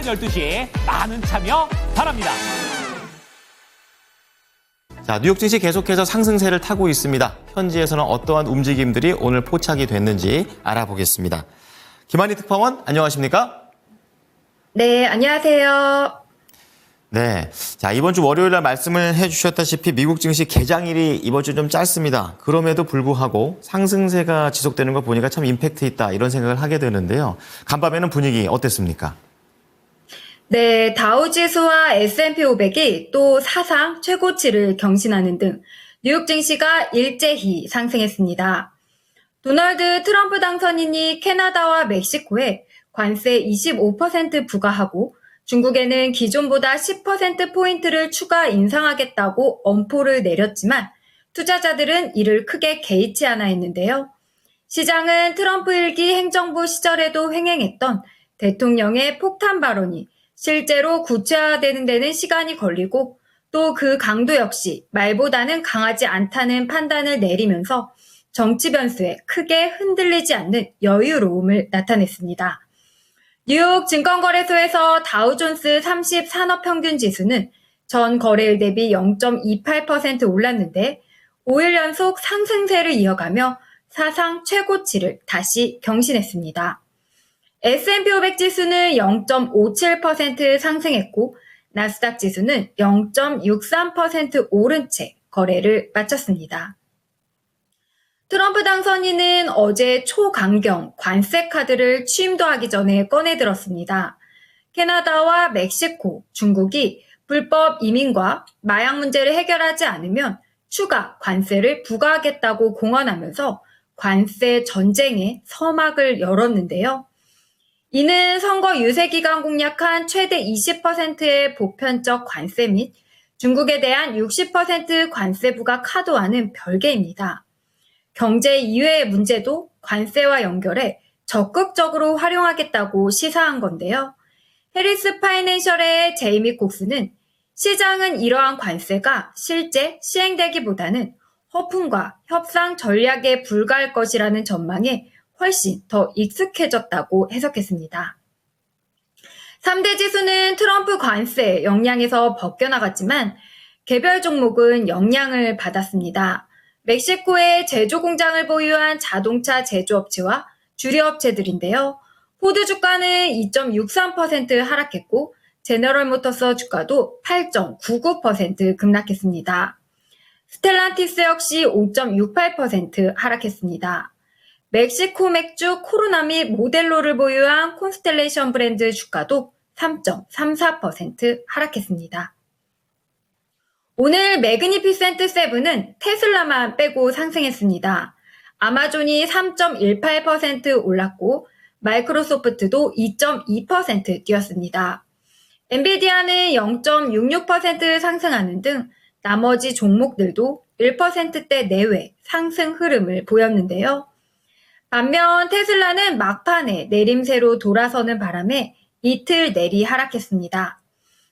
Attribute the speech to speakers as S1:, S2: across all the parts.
S1: 12시 많은 참여 바랍니다.
S2: 자, 뉴욕 증시 계속해서 상승세를 타고 있습니다. 현지에서는 어떠한 움직임들이 오늘 포착이 됐는지 알아보겠습니다. 김한희 특파원, 안녕하십니까?
S3: 네, 안녕하세요.
S2: 네. 자, 이번 주 월요일 날 말씀을 해주셨다시피 미국 증시 개장일이 이번 주 좀 짧습니다. 그럼에도 불구하고 상승세가 지속되는 거 보니까 참 임팩트 있다 이런 생각을 하게 되는데요. 간밤에는 분위기 어땠습니까?
S3: 네, 다우지수와 S&P 500이 또 사상 최고치를 경신하는 등 뉴욕 증시가 일제히 상승했습니다. 도널드 트럼프 당선인이 캐나다와 멕시코에 관세 25% 부과하고 중국에는 기존보다 10%포인트를 추가 인상하겠다고 엄포를 내렸지만 투자자들은 이를 크게 개의치 않아 했는데요. 시장은 트럼프 1기 행정부 시절에도 횡행했던 대통령의 폭탄 발언이 실제로 구체화되는 데는 시간이 걸리고 또 그 강도 역시 말보다는 강하지 않다는 판단을 내리면서 정치 변수에 크게 흔들리지 않는 여유로움을 나타냈습니다. 뉴욕 증권거래소에서 다우존스 30 산업평균지수는 전 거래일 대비 0.28% 올랐는데 5일 연속 상승세를 이어가며 사상 최고치를 다시 경신했습니다. S&P 500 지수는 0.57% 상승했고 나스닥 지수는 0.63% 오른 채 거래를 마쳤습니다. 트럼프 당선인은 어제 초강경 관세 카드를 취임도 하기 전에 꺼내들었습니다. 캐나다와 멕시코, 중국이 불법 이민과 마약 문제를 해결하지 않으면 추가 관세를 부과하겠다고 공언하면서 관세 전쟁의 서막을 열었는데요. 이는 선거 유세 기간 공약한 최대 20%의 보편적 관세 및 중국에 대한 60% 관세 부과 카드와는 별개입니다. 경제 이외의 문제도 관세와 연결해 적극적으로 활용하겠다고 시사한 건데요. 해리스 파이낸셜의 제이미 콕스는 시장은 이러한 관세가 실제 시행되기보다는 허풍과 협상 전략에 불과할 것이라는 전망에 훨씬 더 익숙해졌다고 해석했습니다. 3대 지수는 트럼프 관세 영향에서 벗겨나갔지만 개별 종목은 영향을 받았습니다. 멕시코에 제조 공장을 보유한 자동차 제조업체와 주류업체들인데요. 포드 주가는 2.63% 하락했고 제너럴 모터스 주가도 8.99% 급락했습니다. 스텔란티스 역시 5.68% 하락했습니다. 멕시코 맥주 코로나 및 모델로를 보유한 콘스텔레이션 브랜드 주가도 3.34% 하락했습니다. 오늘 매그니피센트 세븐은 테슬라만 빼고 상승했습니다. 아마존이 3.18% 올랐고 마이크로소프트도 2.2% 뛰었습니다. 엔비디아는 0.66% 상승하는 등 나머지 종목들도 1%대 내외 상승 흐름을 보였는데요. 반면 테슬라는 막판에 내림세로 돌아서는 바람에 이틀 내리 하락했습니다.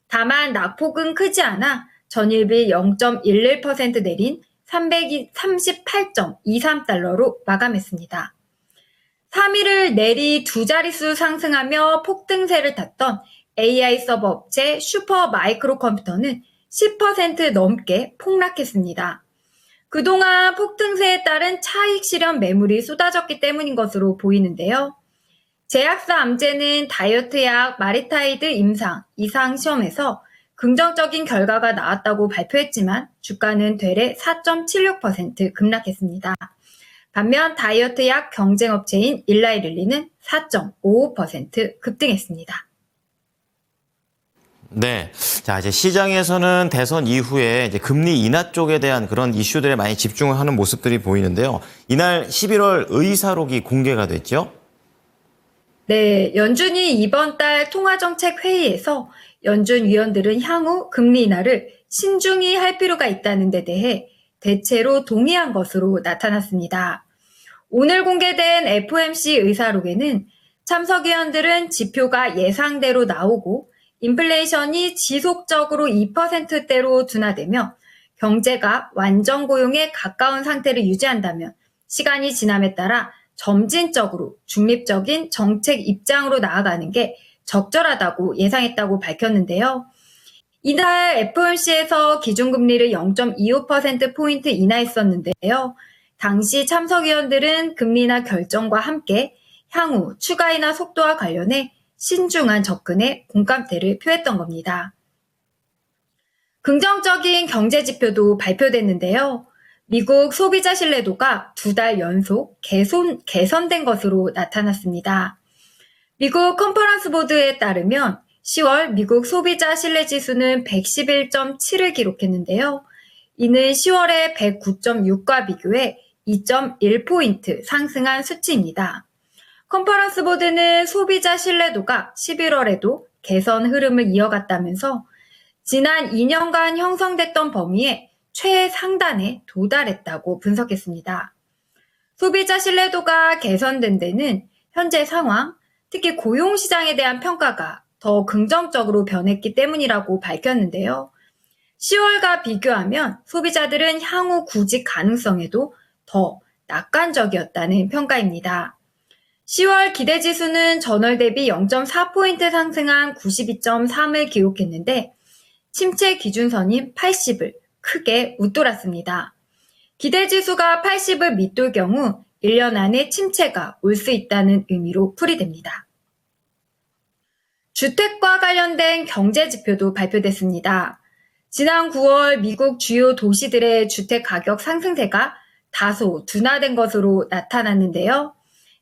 S3: 다만 낙폭은 크지 않아 전일비 0.11% 내린 338.23달러로 마감했습니다. 3일을 내리 두 자릿수 상승하며 폭등세를 탔던 AI 서버 업체 슈퍼 마이크로 컴퓨터는 10% 넘게 폭락했습니다. 그동안 폭등세에 따른 차익 실현 매물이 쏟아졌기 때문인 것으로 보이는데요. 제약사 암제는 다이어트약 마리타이드 임상 이상 시험에서 긍정적인 결과가 나왔다고 발표했지만 주가는 되레 4.76% 급락했습니다. 반면 다이어트약 경쟁업체인 일라이릴리는 4.55% 급등했습니다.
S2: 네. 자, 이제 시장에서는 대선 이후에 이제 금리 인하 쪽에 대한 그런 이슈들에 많이 집중을 하는 모습들이 보이는데요. 이날 11월 의사록이 공개가 됐죠?
S3: 네, 연준이 이번 달 통화정책 회의에서 연준 위원들은 향후 금리 인하를 신중히 할 필요가 있다는 데 대해 대체로 동의한 것으로 나타났습니다. 오늘 공개된 FOMC 의사록에는 참석위원들은 지표가 예상대로 나오고 인플레이션이 지속적으로 2%대로 둔화되며 경제가 완전 고용에 가까운 상태를 유지한다면 시간이 지남에 따라 점진적으로 중립적인 정책 입장으로 나아가는 게 적절하다고 예상했다고 밝혔는데요. 이날 FOMC에서 기준금리를 0.25%포인트 인하했었는데요. 당시 참석위원들은 금리 인하 결정과 함께 향후 추가 인하 속도와 관련해 신중한 접근에 공감대를 표했던 겁니다. 긍정적인 경제 지표도 발표됐는데요. 미국 소비자 신뢰도가 2달 연속 개선된 것으로 나타났습니다. 미국 컨퍼런스 보드에 따르면 10월 미국 소비자 신뢰 지수는 111.7을 기록했는데요. 이는 10월의 109.6과 비교해 2.1포인트 상승한 수치입니다. 컨퍼런스 보드는 소비자 신뢰도가 11월에도 개선 흐름을 이어갔다면서 지난 2년간 형성됐던 범위의 최상단에 도달했다고 분석했습니다. 소비자 신뢰도가 개선된 데는 현재 상황, 특히 고용시장에 대한 평가가 더 긍정적으로 변했기 때문이라고 밝혔는데요. 10월과 비교하면 소비자들은 향후 구직 가능성에도 더 낙관적이었다는 평가입니다. 10월 기대지수는 전월 대비 0.4포인트 상승한 92.3을 기록했는데 침체 기준선인 80을 크게 웃돌았습니다. 기대지수가 80을 밑돌 경우 1년 안에 침체가 올 수 있다는 의미로 풀이됩니다. 주택과 관련된 경제 지표도 발표됐습니다. 지난 9월 미국 주요 도시들의 주택 가격 상승세가 다소 둔화된 것으로 나타났는데요.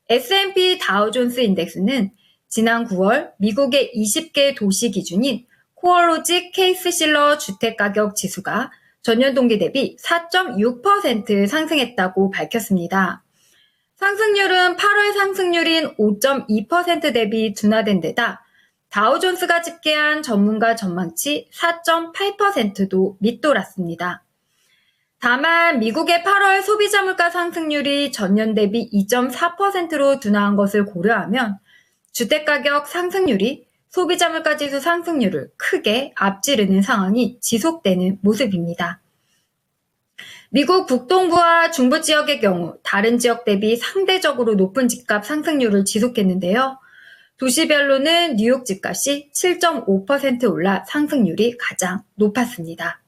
S3: S&P 다우존스 인덱스는 지난 9월 미국의 20개 도시 기준인 코어로직 케이스실러 주택가격 지수가 전년 동기 대비 4.6% 상승했다고 밝혔습니다. 상승률은 8월 상승률인 5.2% 대비 둔화된 데다 다우존스가 집계한 전문가 전망치 4.8%도 밑돌았습니다. 다만 미국의 8월 소비자 물가 상승률이 전년 대비 2.4%로 둔화한 것을 고려하면 주택가격 상승률이 소비자 물가 지수 상승률을 크게 앞지르는 상황이 지속되는 모습입니다. 미국 북동부와 중부 지역의 경우 다른 지역 대비 상대적으로 높은 집값 상승률을 지속했는데요. 도시별로는 뉴욕 집값이 7.5% 올라 상승률이 가장 높았습니다.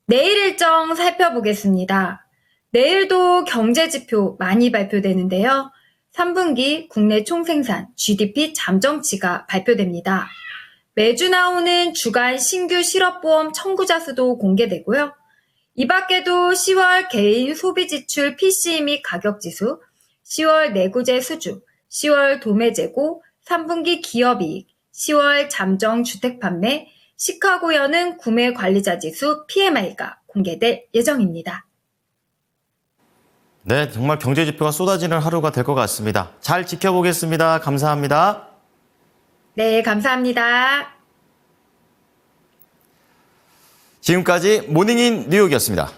S3: 내일 일정 살펴보겠습니다. 내일도 경제지표 많이 발표되는데요. 3분기 국내 총생산 GDP 잠정치가 발표됩니다. 매주 나오는 주간 신규 실업보험 청구자 수도 공개되고요. 이 밖에도 10월 개인 소비지출 PCE 및 가격지수, 10월 내구재 수주, 10월 도매재고, 3분기 기업이익, 10월 잠정 주택판매, 시카고 여는 구매관리자 지수 PMI가 공개될 예정입니다.
S2: 네, 정말 경제 지표가 쏟아지는 하루가 될 것 같습니다. 잘 지켜보겠습니다. 감사합니다.
S3: 네, 감사합니다.
S2: 지금까지 모닝인 뉴욕이었습니다.